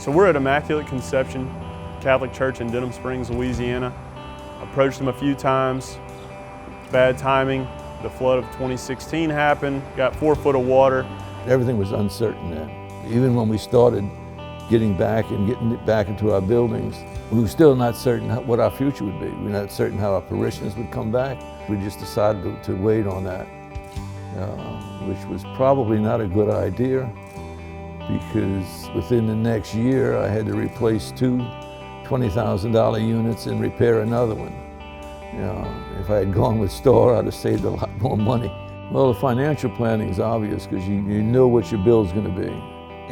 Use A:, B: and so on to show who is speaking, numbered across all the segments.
A: So we're at Immaculate Conception Catholic Church in Denham Springs, Louisiana. Approached them a few times. Bad timing. The flood of 2016 happened, got 4 foot of water.
B: Everything was uncertain then. Even when we started getting back into our buildings, we were still not certain what our future would be. We were not certain how our parishioners would come back. We just decided to wait on that, which was probably not a good idea, because within the next year I had to replace 2 $20,000 units and repair another one. If I had gone with Star, I'd have saved a lot more money. Well, the financial planning is obvious because you know what your bill's going to be.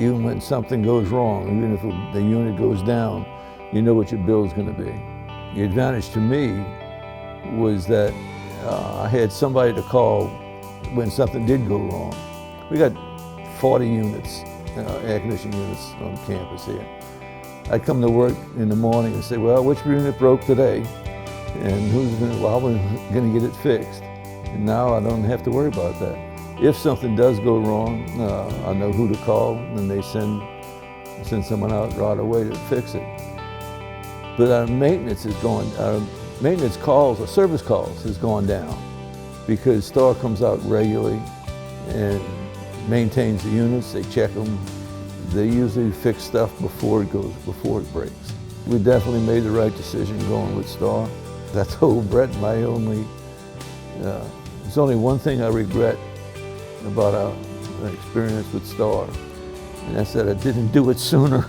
B: Even when something goes wrong, even if the unit goes down, you know what your bill's going to be. The advantage to me was that I had somebody to call when something did go wrong. We got 40 units, air conditioning units on campus here. I'd come to work in the morning and say, well, which unit broke today? And who's going to get it fixed? And now I don't have to worry about that. If something does go wrong, I know who to call, and they send someone out right away to fix it. But our maintenance calls, our service calls has gone down because Star comes out regularly and maintains the units, they check them. They usually fix stuff before it breaks. We definitely made the right decision going with Star. I told Brett there's only one thing I regret about our experience with Star, and that's that I didn't do it sooner.